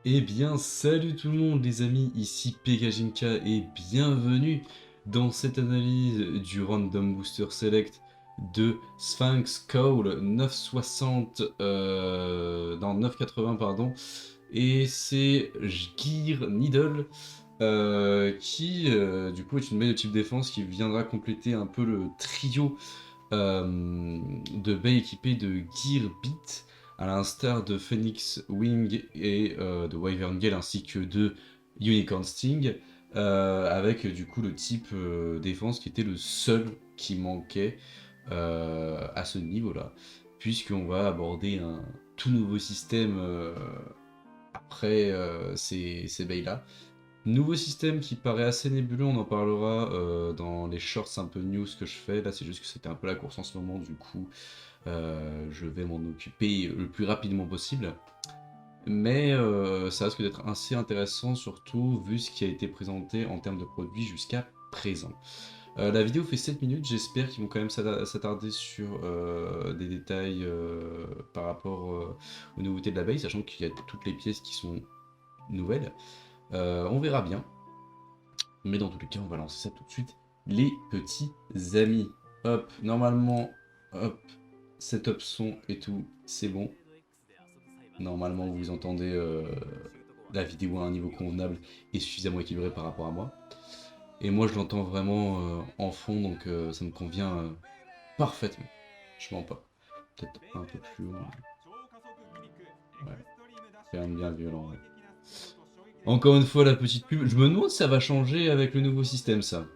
Eh bien, salut tout le monde les amis, ici Pekajinka et bienvenue dans cette analyse du Random Booster Select de Sphinx Call 960, non 980 pardon, et c'est Gear Needle qui du coup est une belle de type défense qui viendra compléter un peu le trio de baies équipées de Gear Beat, à l'instar de Phoenix Wing et de Wyvern Gale, ainsi que de Unicorn Sting, avec du coup le type défense qui était le seul qui manquait à ce niveau-là, puisqu'on va aborder un tout nouveau système après ces baies-là. Nouveau système qui paraît assez nébuleux, on en parlera dans les shorts un peu news que je fais. Là, c'est juste que c'était un peu la course en ce moment, du coup, je vais m'en occuper le plus rapidement possible. Mais ça risque d'être assez intéressant, surtout vu ce qui a été présenté en termes de produits jusqu'à présent. La vidéo fait 7 minutes, j'espère qu'ils vont quand même s'attarder sur des détails par rapport aux nouveautés de la base, sachant qu'il y a toutes les pièces qui sont nouvelles. On verra bien. Mais dans tous les cas, on va lancer ça tout de suite. Les petits amis. Hop, normalement, hop, setup son et tout, c'est bon. Normalement, vous entendez la vidéo à un niveau convenable et suffisamment équilibré par rapport à moi. Et moi, je l'entends vraiment en fond, donc ça me convient parfaitement. Je mens pas. Peut-être un peu plus haut. Ouais, c'est quand même bien violent. Ouais. Encore une fois, la petite pub. Je me demande si ça va changer avec le nouveau système, ça.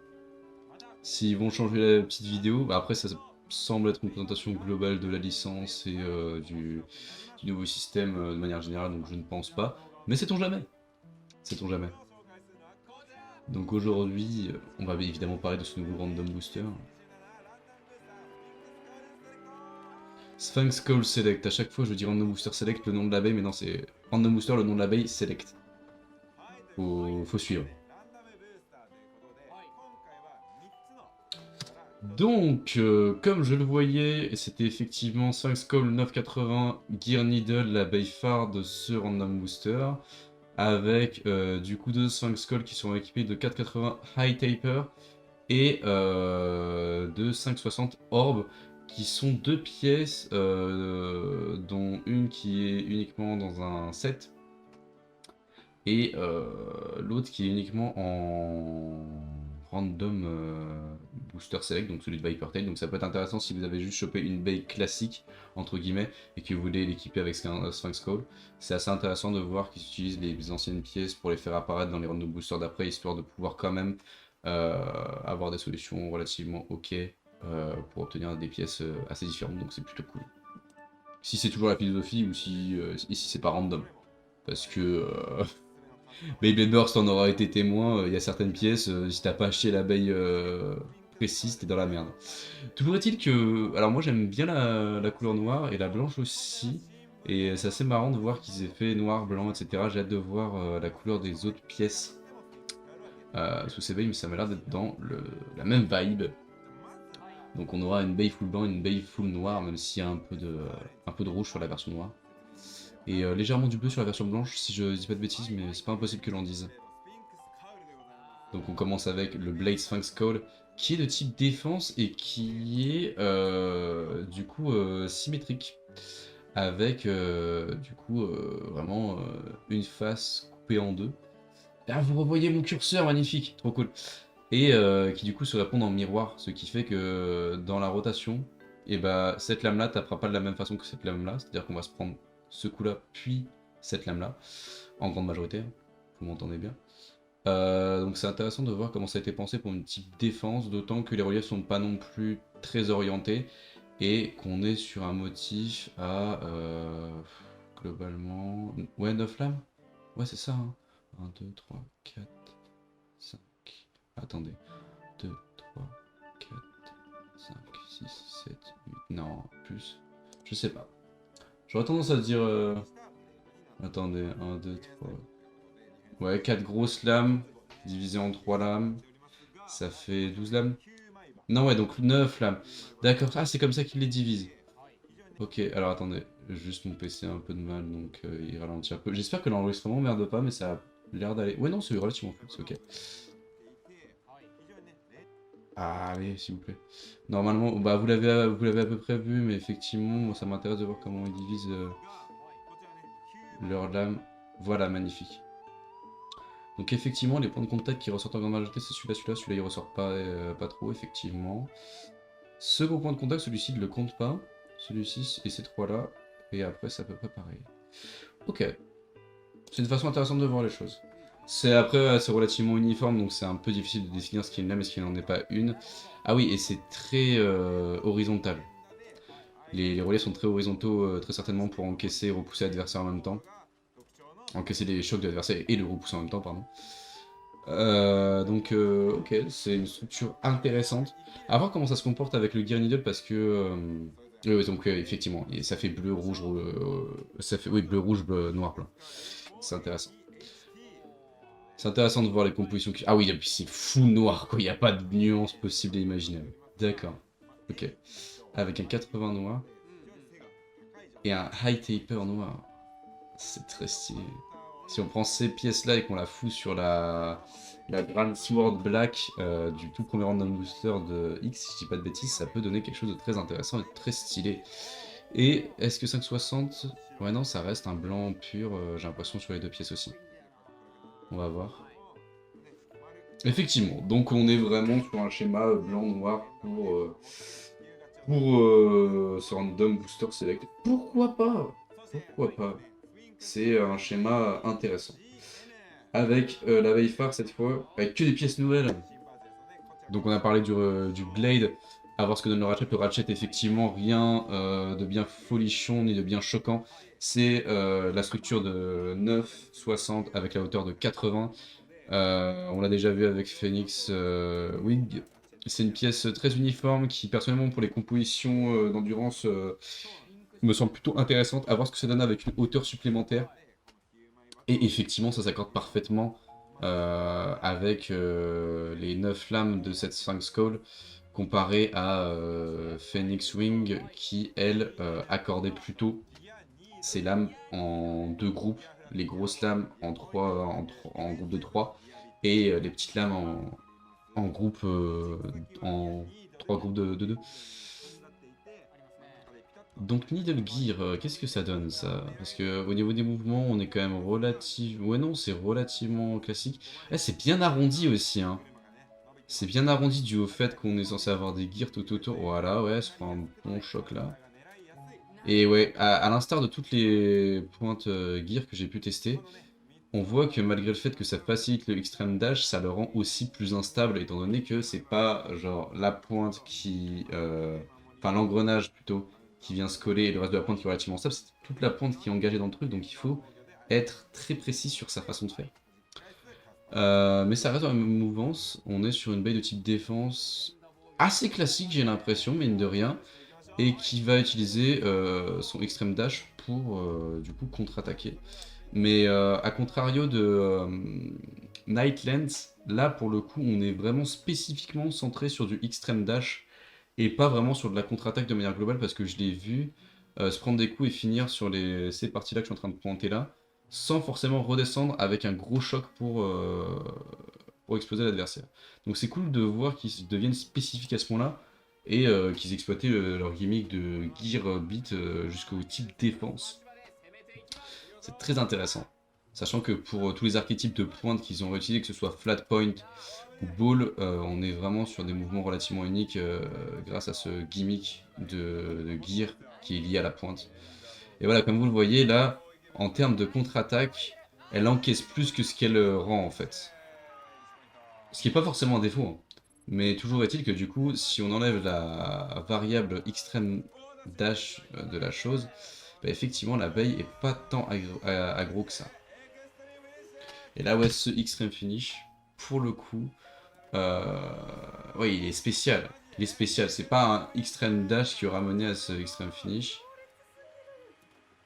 S'ils vont changer la petite vidéo, bah après ça semble être une présentation globale de la licence et du nouveau système de manière générale, donc je ne pense pas. Mais sait-on jamais? Sait-on jamais? Donc aujourd'hui, on va évidemment parler de ce nouveau Random Booster. Sphinx Call Select, à chaque fois je dis Random Booster Select, le nom de l'abeille, mais non c'est Random Booster, le nom de l'abeille, Select. Faut suivre. Donc, comme je le voyais, c'était effectivement Sphinx Call 980 Gear Needle, la phare de ce Random Booster, avec du coup deux Sphinx Call qui sont équipés de 480 High Taper et de 560 Orb, qui sont deux pièces, dont une qui est uniquement dans un set, et l'autre qui est uniquement en random booster select, donc celui de Viper Tail. Donc ça peut être intéressant si vous avez juste chopé une baie classique entre guillemets et que vous voulez l'équiper avec Sphinx Call. C'est assez intéressant de voir qu'ils utilisent les anciennes pièces pour les faire apparaître dans les random boosters d'après, histoire de pouvoir quand même avoir des solutions relativement ok pour obtenir des pièces assez différentes, donc c'est plutôt cool. Si c'est toujours la philosophie ou si, et si c'est pas random. Parce que Beyblade Burst en aura été témoin, il y a certaines pièces, si t'as pas acheté l'abeille précise, t'es dans la merde. Toujours est-il que... Alors moi j'aime bien la couleur noire et la blanche aussi, et c'est assez marrant de voir qu'ils aient fait noir, blanc, etc. J'ai hâte de voir la couleur des autres pièces sous ces bails, mais ça m'a l'air d'être dans la même vibe. Donc on aura une baille full blanc, une baille full noire, même s'il y a un peu de rouge sur la version noire. Et légèrement du bleu sur la version blanche, si je dis pas de bêtises, mais c'est pas impossible que l'on dise. Donc on commence avec le Blade Sphinx Call, qui est de type défense et qui est du coup symétrique, avec du coup vraiment une face coupée en deux. Ah, vous revoyez mon curseur, magnifique, trop cool. Et qui du coup se répondent en miroir, ce qui fait que dans la rotation, et bah, cette lame-là tapera pas de la même façon que cette lame-là, c'est-à-dire qu'on va se prendre ce coup-là, puis cette lame-là, en grande majorité, hein. Vous m'entendez bien. Donc c'est intéressant de voir comment ça a été pensé pour une petite défense, d'autant que les reliefs sont pas non plus très orientés, et qu'on est sur un motif à, globalement, ouais, 9 lames. Ouais, c'est ça, hein. 1, 2, 3, 4, 5, attendez, 2, 3, 4, 5, 6, 7, 8, non, plus, je sais pas. J'aurais tendance à dire, attendez, 1, 2, 3, ouais, 4 grosses lames, divisées en 3 lames, ça fait 12 lames. Non, ouais, donc 9 lames. D'accord, ah, c'est comme ça qu'il les divise. Ok, alors attendez, Juste mon PC a un peu de mal, donc il ralentit un peu. J'espère que l'enregistrement merde pas, mais ça a l'air d'aller. Ouais, non, c'est relativement fluide, c'est ok. Ah, allez, s'il vous plaît. Normalement, bah vous l'avez à peu près vu, mais effectivement, moi, ça m'intéresse de voir comment ils divisent leur lame. Voilà, magnifique. Donc effectivement, les points de contact qui ressortent en grande majorité, c'est celui-là il ressort pas trop, effectivement. Second point de contact, celui-ci ne le compte pas. Celui-ci et ces trois-là. Et après, c'est à peu près pareil. Ok. C'est une façon intéressante de voir les choses. C'est après, c'est relativement uniforme, donc c'est un peu difficile de définir ce qui est une lame et ce qui n'en est pas une. Ah oui, et c'est très horizontal. Les relais sont très horizontaux, très certainement pour encaisser et repousser l'adversaire en même temps. Encaisser les chocs de l'adversaire et le repousser en même temps, pardon. Ok, c'est une structure intéressante. À voir comment ça se comporte avec le Gear Needle parce que. Oui, donc effectivement, ça fait bleu, rouge, ça fait oui, bleu, rouge, bleu, noir, blanc. C'est intéressant. C'est intéressant de voir les compositions. Ah oui, et puis c'est fou noir, quoi. Il n'y a pas de nuance possible et imaginable. D'accord. Ok. Avec un 80 noir et un high taper noir. C'est très stylé. Si on prend ces pièces-là et qu'on la fout sur la Grand Sword Black du tout premier random booster de X, si je dis pas de bêtises, ça peut donner quelque chose de très intéressant et de très stylé. Et est-ce que 560... Ouais non, ça reste un blanc pur, j'ai l'impression sur les deux pièces aussi. On va voir. Effectivement, donc on est vraiment sur un schéma blanc-noir pour ce random booster select. Pourquoi pas? Pourquoi pas? C'est un schéma intéressant. Avec la veille phare cette fois, avec que des pièces nouvelles. Donc on a parlé du Blade, à voir ce que donne le Ratchet. Le Ratchet, effectivement, rien de bien folichon ni de bien choquant. C'est la structure de 9, 60 avec la hauteur de 80. On l'a déjà vu avec Phoenix Wing. C'est une pièce très uniforme qui, personnellement, pour les compositions d'endurance, me semble plutôt intéressante. À voir ce que ça donne avec une hauteur supplémentaire. Et effectivement, ça s'accorde parfaitement avec les 9 lames de cette Sphinx Call comparé à Phoenix Wing qui, elle, accordait plutôt ses lames en deux groupes. Les grosses lames en groupe de 3 et les petites lames en groupe en 3 groupes de 2. Donc Needle Gear, qu'est-ce que ça donne ça? Parce que au niveau des mouvements, on est quand même relativement... Ouais non, c'est relativement classique. Eh, c'est bien arrondi aussi, hein. C'est bien arrondi dû au fait qu'on est censé avoir des gears tout autour. Voilà, ouais, c'est un bon choc là. Et ouais, à l'instar de toutes les pointes gear que j'ai pu tester, on voit que malgré le fait que ça facilite le extreme dash, ça le rend aussi plus instable, étant donné que c'est pas genre la pointe qui... Enfin l'engrenage plutôt, qui vient se coller et le reste de la pointe qui est relativement stable, c'est toute la pointe qui est engagée dans le truc, donc il faut être très précis sur sa façon de faire. Mais ça reste dans la même mouvance, on est sur une baie de type défense assez classique j'ai l'impression, mine de rien, et qui va utiliser son extreme dash pour du coup contre-attaquer. Mais à contrario de Nightlands, là pour le coup on est vraiment spécifiquement centré sur du extreme dash et pas vraiment sur de la contre-attaque de manière globale parce que je l'ai vu se prendre des coups et finir sur ces parties-là que je suis en train de pointer là, sans forcément redescendre avec un gros choc pour exploser l'adversaire. Donc c'est cool de voir qu'ils deviennent spécifiques à ce point-là et qu'ils exploitaient leur gimmick de gear beat jusqu'au type défense. C'est très intéressant. Sachant que pour tous les archétypes de pointe qu'ils ont réutilisés, que ce soit flat point ou ball, on est vraiment sur des mouvements relativement uniques grâce à ce gimmick de gear qui est lié à la pointe. Et voilà, comme vous le voyez là, en termes de contre-attaque, elle encaisse plus que ce qu'elle rend en fait. Ce qui n'est pas forcément un défaut, hein. Mais toujours est-il que du coup, si on enlève la variable extrême dash de la chose, bah effectivement la veille est pas tant aggro que ça. Et là ouais, ce extreme finish, pour le coup, ouais il est spécial. Il est spécial, c'est pas un extreme dash qui aura mené à ce extreme finish.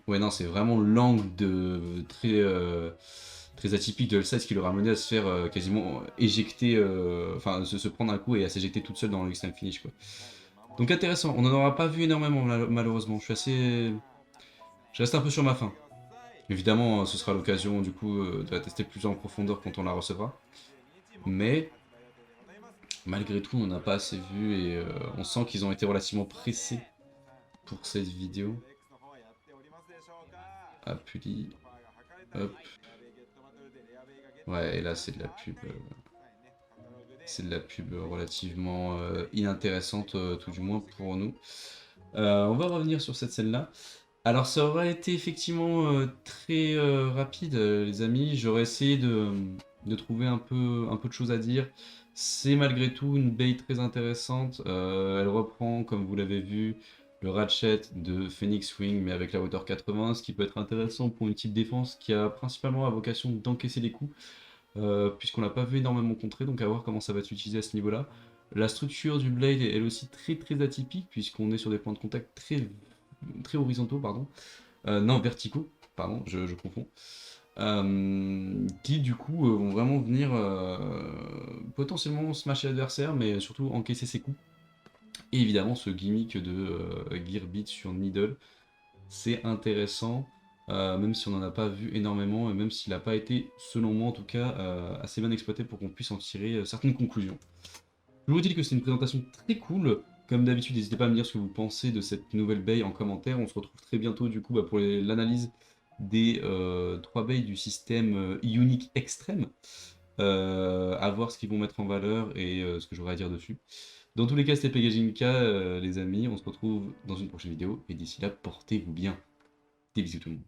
Ouais non, c'est vraiment l'angle de très atypique de L16 qui l'aura mené à se faire quasiment éjecter, enfin se prendre un coup et à s'éjecter toute seule dans l'extreme finish quoi. Donc intéressant, on n'en aura pas vu énormément malheureusement, je suis assez Je reste un peu sur ma faim. Évidemment, ce sera l'occasion du coup de la tester plus en profondeur quand on la recevra. Mais malgré tout, on n'a pas assez vu et on sent qu'ils ont été relativement pressés pour cette vidéo. Appuli, hop. Ouais, et là c'est de la pub. C'est de la pub relativement inintéressante, tout du moins pour nous. On va revenir sur cette scène-là. Alors ça aurait été effectivement très rapide, les amis. J'aurais essayé de trouver un peu de choses à dire. C'est malgré tout une bait très intéressante. Elle reprend, comme vous l'avez vu, le ratchet de Phoenix Wing, mais avec la hauteur 80, ce qui peut être intéressant pour une type défense qui a principalement la vocation d'encaisser les coups, puisqu'on l'a pas vu énormément contrer, donc à voir comment ça va être utilisé à ce niveau-là. La structure du blade est elle aussi très atypique, puisqu'on est sur des points de contact très horizontaux, pardon. Non, verticaux, pardon, je confonds. Qui du coup vont vraiment venir potentiellement smasher l'adversaire, mais surtout encaisser ses coups. Et évidemment, ce gimmick de Gear Beat sur Needle, c'est intéressant, même si on n'en a pas vu énormément, et même s'il n'a pas été, selon moi en tout cas, assez bien exploité pour qu'on puisse en tirer certaines conclusions. Je vous dis que c'est une présentation très cool. Comme d'habitude, n'hésitez pas à me dire ce que vous pensez de cette nouvelle baie en commentaire. On se retrouve très bientôt du coup pour l'analyse des 3 baies du système Unique Extreme. À voir ce qu'ils vont mettre en valeur et ce que j'aurai à dire dessus. Dans tous les cas, c'était Pegajinka, les amis. On se retrouve dans une prochaine vidéo. Et d'ici là, portez-vous bien. Des bisous tout le monde.